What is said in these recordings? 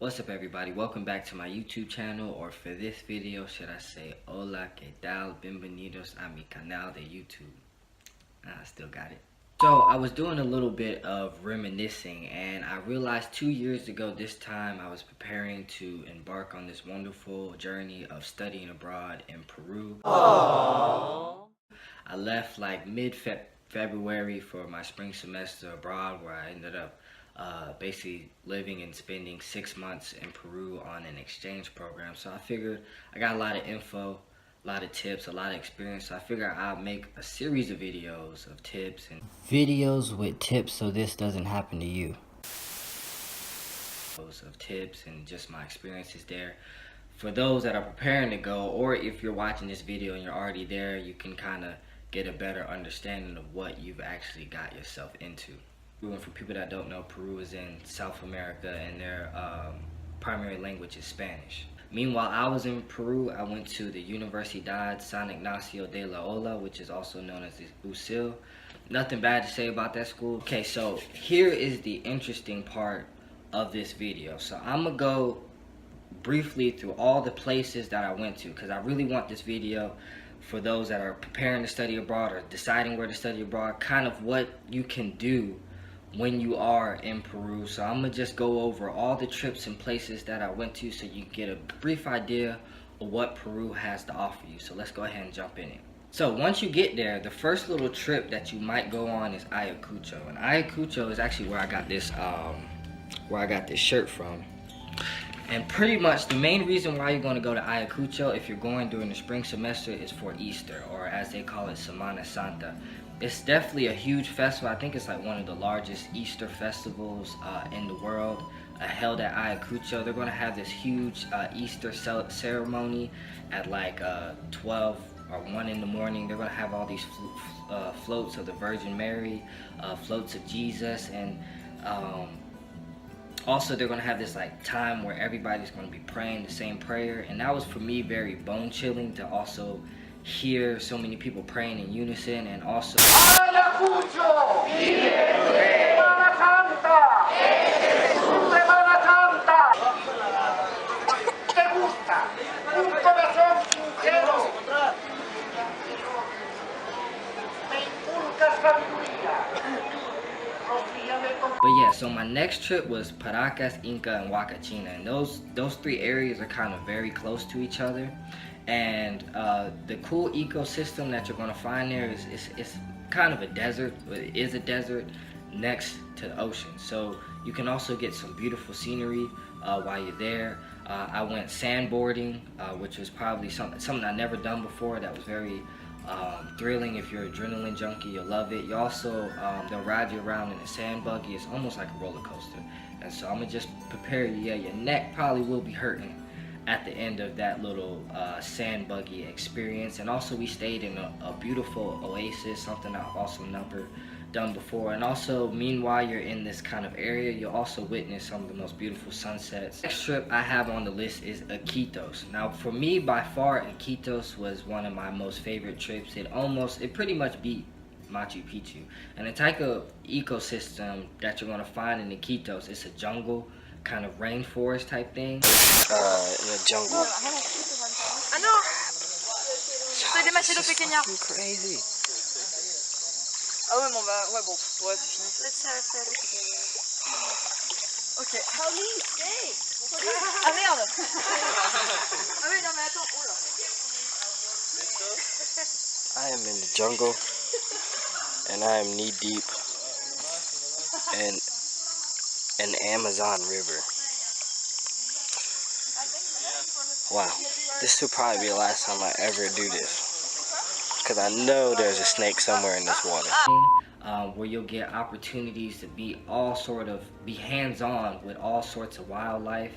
What's up everybody, welcome back to my YouTube channel, or for this video should I say hola, que tal, bienvenidos a mi canal de YouTube. I still got it. So I was doing a little bit of reminiscing, and I realized 2 years ago this time I was preparing to embark on this wonderful journey of studying abroad in Peru. Aww. I left like mid-February for my spring semester abroad, where I ended up basically living and spending 6 months in Peru on an exchange program. So I figured I got a lot of info, a lot of tips, a lot of experience. So I figured I'll make a series of videos of tips and videos with tips so this doesn't happen to you. Of tips and just my experiences there. For those that are preparing to go, or if you're watching this video and you're already there, you can kind of get a better understanding of what you've actually got yourself into. And for people that don't know, Peru is in South America, and their primary language is Spanish. Meanwhile, I was in Peru. I went to the Universidad San Ignacio de Loyola, which is also known as the UCIL. Nothing bad to say about that school. Okay, so here is the interesting part of this video. So I'm gonna go briefly through all the places that I went to, because I really want this video for those that are preparing to study abroad or deciding where to study abroad, kind of what you can do when you are in Peru. So I'm gonna just go over all the trips and places that I went to so you get a brief idea of what Peru has to offer you. So let's go ahead and jump in it. So once you get there, the first little trip that you might go on is Ayacucho, and Ayacucho is actually where I got this shirt from. And pretty much the main reason why you're going to go to Ayacucho if you're going during the spring semester is for Easter, or as they call it, Semana Santa. It's definitely a huge festival. I think it's like one of the largest Easter festivals in the world, held at Ayacucho. They're going to have this huge Easter ceremony at like 12 or 1 in the morning. They're going to have all these floats of the Virgin Mary, floats of Jesus, and also they're going to have this like time where everybody's going to be praying the same prayer. And that was for me very bone chilling to also hear so many people praying in unison. And also but yeah, so my next trip was Paracas, Inca, and Huacachina, and those three areas are kind of very close to each other. And the cool ecosystem that you're gonna find there is it's kind of a desert. It is a desert next to the ocean, so you can also get some beautiful scenery while you're there. I went sandboarding, which was probably something I've never done before. That was very thrilling. If you're an adrenaline junkie, you'll love it. You also they'll ride you around in a sand buggy. It's almost like a roller coaster. And so I'm gonna just prepare you. Yeah, your neck probably will be hurting at the end of that little sand buggy experience. And also we stayed in a beautiful oasis, something I've also never done before. And also, meanwhile you're in this kind of area, you'll also witness some of the most beautiful sunsets. Next trip I have on the list is Iquitos. Now for me, by far, Iquitos was one of my most favorite trips. It pretty much beat Machu Picchu. And the type of ecosystem that you're gonna find in Iquitos, it's a jungle, kind of rainforest type thing. In the jungle. Ah no! Soy demasiado pequeña. Crazy. Ah ouais, bon bah, ouais, bon, ouais, c'est fini. Let's have a look together. Ok. Pauline, stay! Ah merde! Ah oui, non mais attends, oh là. I am in the jungle, and I am knee deep in an Amazon River. Wow, this will probably be the last time I ever do this, because I know there's a snake somewhere in this water. Where you'll get opportunities to be hands-on with all sorts of wildlife.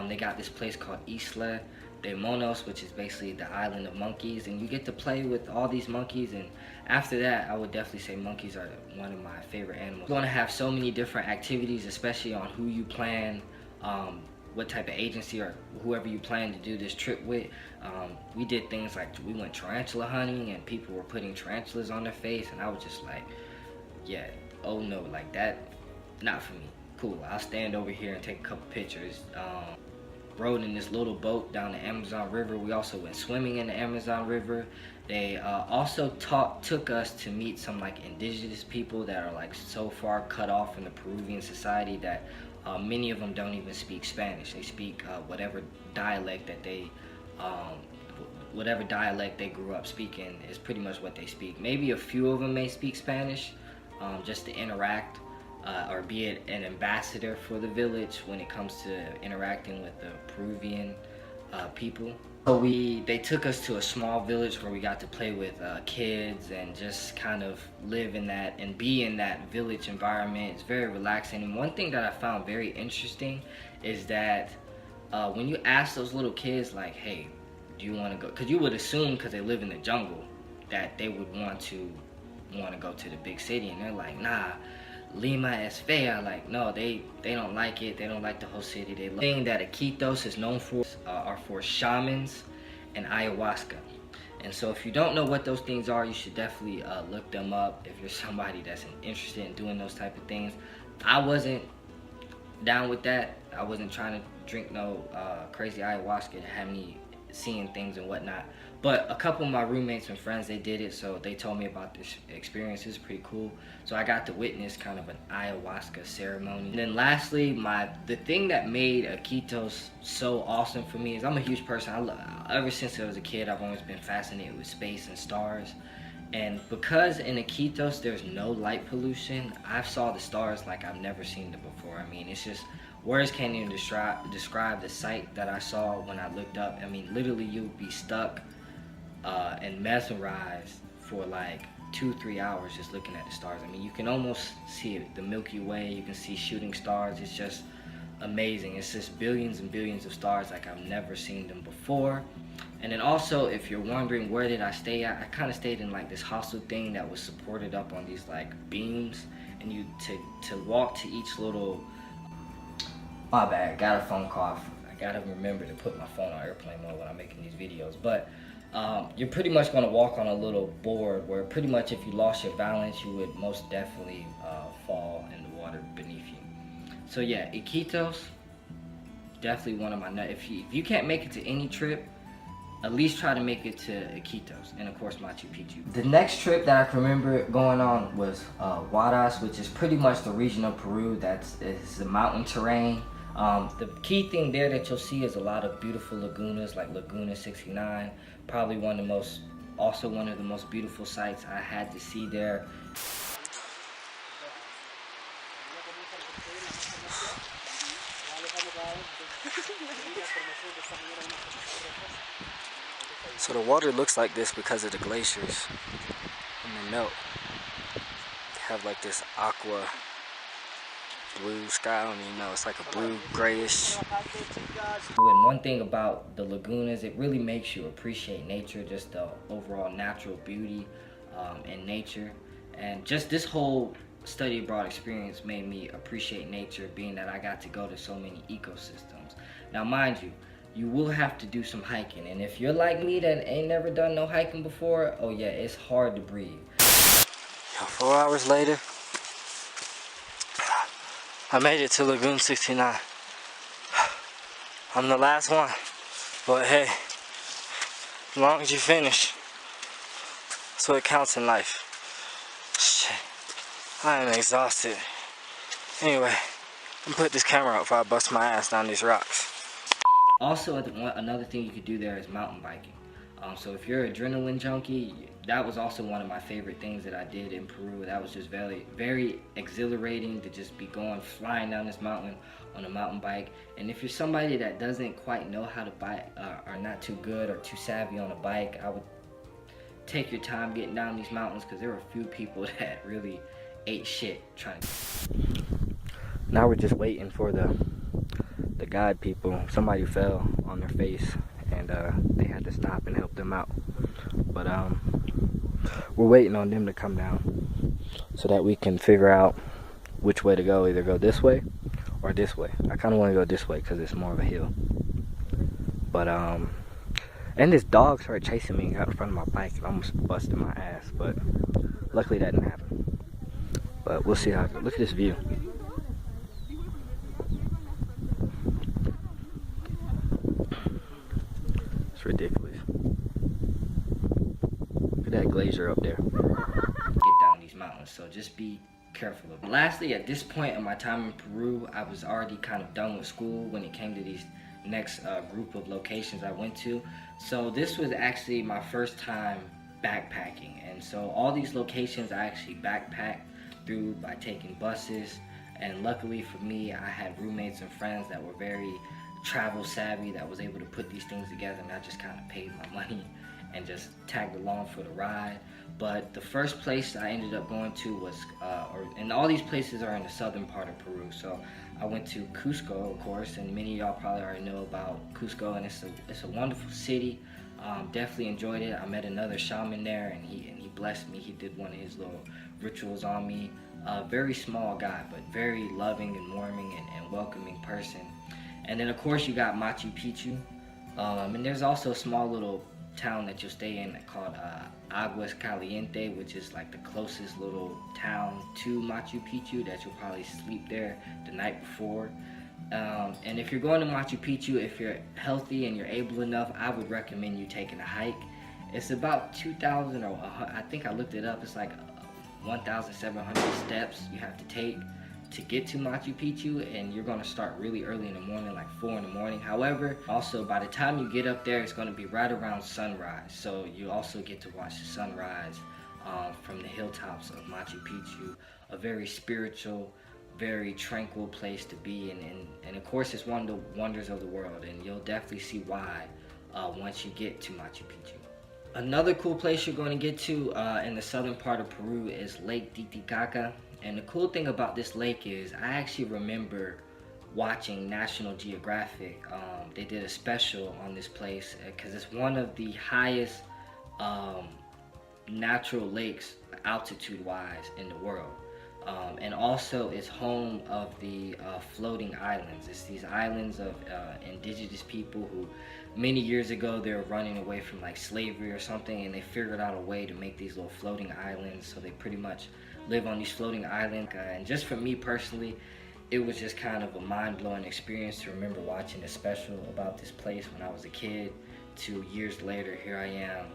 They got this place called Isla de Monos, which is basically the island of monkeys, and you get to play with all these monkeys. And after that, I would definitely say monkeys are one of my favorite animals. You're going to have so many different activities, especially on who you plan, what type of agency or whoever you plan to do this trip with. We did things like we went tarantula hunting, and people were putting tarantulas on their face, and I was just like, yeah, oh no, like that, not for me. cool, I'll stand over here and take a couple pictures. Rode in this little boat down the Amazon River. We also went swimming in the Amazon River. They also took us to meet some like indigenous people that are like so far cut off from the Peruvian society that many of them don't even speak Spanish. They speak whatever dialect that they grew up speaking is pretty much what they speak. Maybe a few of them may speak Spanish just to interact or be an ambassador for the village when it comes to interacting with the Peruvian people. So they took us to a small village where we got to play with kids and just kind of live in that and be in that village environment. It's very relaxing. And one thing that I found very interesting is that when you ask those little kids like, hey, do you want to go? Because you would assume, because they live in the jungle, that they would want to go to the big city, and they're like, nah, Lima es fea. Like, no, they don't like it. They don't like the whole city. The thing that Iquitos is known for are for shamans and ayahuasca. And so if you don't know what those things are, you should definitely look them up if you're somebody that's interested in doing those type of things. I wasn't down with that. I wasn't trying to drink no crazy ayahuasca to have me seeing things and whatnot. But a couple of my roommates and friends, they did it, so they told me about this experience. It's pretty cool. So I got to witness kind of an ayahuasca ceremony. And then lastly, the thing that made Iquitos so awesome for me is I'm a huge person. Ever since I was a kid, I've always been fascinated with space and stars. And because in Iquitos there's no light pollution, I saw the stars like I've never seen them before. I mean, it's just, words can't even describe the sight that I saw when I looked up. I mean, literally you'll be stuck and mesmerized for like 2-3 hours just looking at the stars. I mean, you can almost see it, the Milky Way, you can see shooting stars. It's just amazing. It's just billions and billions of stars like I've never seen them before. And then also, if you're wondering where did I stay at, I kind of stayed in like this hostel thing that was supported up on these like beams, and you to walk to each little, my bad, got a phone call. I gotta remember to put my phone on airplane mode when I'm making these videos. But you're pretty much gonna walk on a little board where pretty much if you lost your balance, you would most definitely fall in the water beneath you. So yeah, Iquitos, definitely one of my, if you can't make it to any trip, at least try to make it to Iquitos, and of course Machu Picchu. The next trip that I can remember going on was Huaraz, which is pretty much the region of Peru it's the mountain terrain. The key thing there that you'll see is a lot of beautiful lagunas, like Laguna 69, probably one of the most beautiful sights I had to see there. So the water looks like this because of the glaciers and the melt. They have like this aqua blue sky. I don't even know, it's like a blue grayish. And one thing about the lagoons, it really makes you appreciate nature, just the overall natural beauty in nature. And just this whole study abroad experience made me appreciate nature, being that I got to go to so many ecosystems. Now mind you, you will have to do some hiking, and if you're like me that ain't never done no hiking before, oh yeah, it's hard to breathe. 4 hours later, I made it to Lagoon 69. I'm the last one, but hey, as long as you finish, that's what counts in life. Shit, I am exhausted. Anyway, I'm gonna put this camera out before I bust my ass down these rocks. Also, another thing you could do there is mountain biking. So if you're an adrenaline junkie, that was also one of my favorite things that I did in Peru. That was just very, very exhilarating to just be flying down this mountain on a mountain bike. And if you're somebody that doesn't quite know how to bike, or not too good or too savvy on a bike, I would take your time getting down these mountains, because there were a few people that really ate shit trying to. Now we're just waiting for the guide people. Somebody fell on their face, and they had to stop and help them out. But we're waiting on them to come down so that we can figure out which way to go. Either go this way or this way. I kind of want to go this way because it's more of a hill. But and this dog started chasing me and got in front of my bike and almost busted my ass. But luckily that didn't happen. But we'll see how it goes. Look at this view. ridiculous. Look at that glacier up there. Get down these mountains, so just be careful of it. Lastly, at this point in my time in Peru, I was already kind of done with school when it came to these next group of locations I went to. So this was actually my first time backpacking, and so all these locations I actually backpacked through by taking buses. And luckily for me, I had roommates and friends that were very travel savvy, that was able to put these things together, and I just kind of paid my money and just tagged along for the ride. But the first place I ended up going to was, and all these places are in the southern part of Peru. So I went to Cusco, of course, and many of y'all probably already know about Cusco, and it's a wonderful city. Definitely enjoyed it. I met another shaman there, and he blessed me. He did one of his little rituals on me. Very small guy, but very loving and warming and welcoming person. And then of course you got Machu Picchu, and there's also a small little town that you'll stay in called Aguas Caliente, which is like the closest little town to Machu Picchu, that you'll probably sleep there the night before. And if you're going to Machu Picchu, if you're healthy and you're able enough, I would recommend you taking a hike. It's about 2,000, or I think I looked it up, it's like 1,700 steps you have to take to get to Machu Picchu, and you're going to start really early in the morning, like 4 in the morning. However, also by the time you get up there, it's going to be right around sunrise, so you also get to watch the sunrise from the hilltops of Machu Picchu. A very spiritual, very tranquil place to be, and of course it's one of the wonders of the world, and you'll definitely see why once you get to Machu Picchu. Another cool place you're going to get to in the southern part of Peru is Lake Titicaca. And the cool thing about this lake is I actually remember watching National Geographic. They did a special on this place because it's one of the highest natural lakes altitude-wise in the world. And also it's home of the floating islands. It's these islands of indigenous people who many years ago they were running away from like slavery or something, and they figured out a way to make these little floating islands, so they pretty much live on these floating islands. And just for me personally, it was just kind of a mind-blowing experience to remember watching a special about this place when I was a kid, to years later here I am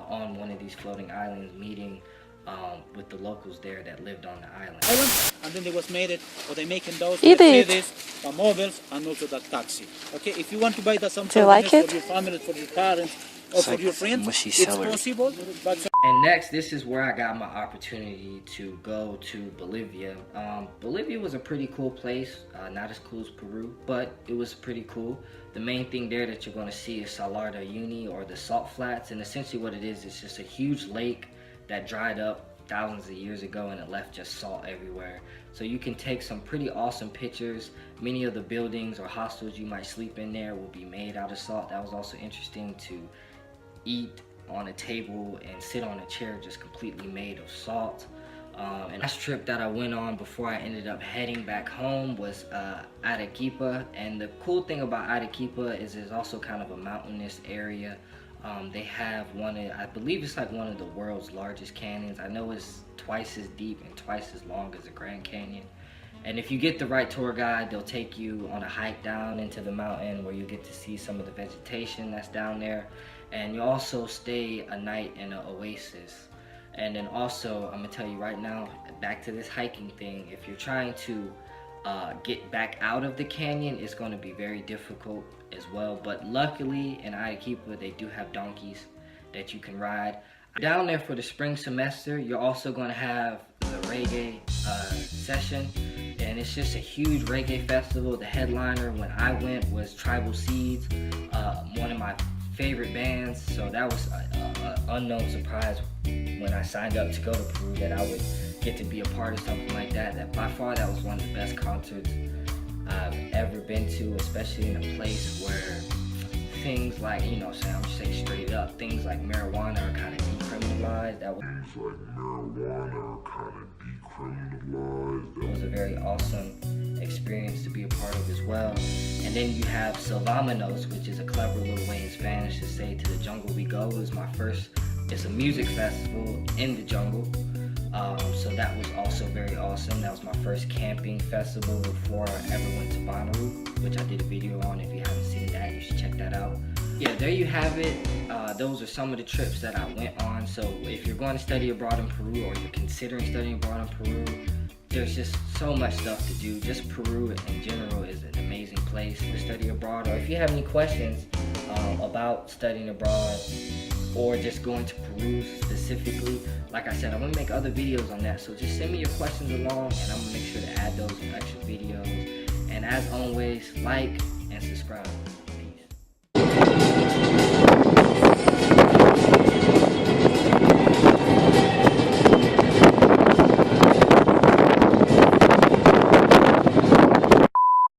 on one of these floating islands meeting with the locals there that lived on the island. And then they was made it, or they making those Eat it. the mobiles, and also the taxi. Okay, if you want to buy that some Do you like souvenirs it? for your family, for your parents, or for your friends, it's possible. But And next, this is where I got my opportunity to go to Bolivia. Bolivia was a pretty cool place, not as cool as Peru, but it was pretty cool. The main thing there that you're going to see is Salar de Uyuni, or the salt flats, and essentially what it is, it's just a huge lake that dried up thousands of years ago, and it left just salt everywhere. So you can take some pretty awesome pictures. Many of the buildings or hostels you might sleep in there will be made out of salt. That was also interesting, to eat on a table and sit on a chair just completely made of salt. And last trip that I went on before I ended up heading back home was Arequipa. And the cool thing about Arequipa is it's also kind of a mountainous area. They have I believe it's like one of the world's largest canyons. I know it's twice as deep and twice as long as the Grand Canyon. And if you get the right tour guide, they'll take you on a hike down into the mountain where you get to see some of the vegetation that's down there. And you also stay a night in an oasis. And then also, I'm gonna tell you right now, back to this hiking thing, if you're trying to get back out of the canyon, it's going to be very difficult as well. But luckily in Arequipa, they do have donkeys that you can ride. Down there for the spring semester, you're also going to have the reggae session, and it's just a huge reggae festival. The headliner when I went was Tribal Seeds, one of my favorite bands, so that was an unknown surprise when I signed up to go to Peru, that I would get to be a part of something like that. That by far, that was one of the best concerts I've ever been to, especially in a place where things like, I'm just saying straight up, things like marijuana are kind of decriminalized. That was a very awesome experience to be a part of as well. And then you have Silvamanos, which is a clever little way in Spanish to say "to the jungle we go." It's a music festival in the jungle. So that was also very awesome. That was my first camping festival before I ever went to Bonnaroo, which I did a video on. If you haven't seen that, you should check that out. yeah, there you have it. Those are some of the trips that I went on. So if you're going to study abroad in Peru, or you're considering studying abroad in Peru, there's just so much stuff to do. Just Peru in general is an amazing place to study abroad. Or if you have any questions about studying abroad, or just going to Peru specifically, like I said, I'm going to make other videos on that. So just send me your questions along, and I'm going to make sure to add those in extra videos. And as always, like and subscribe.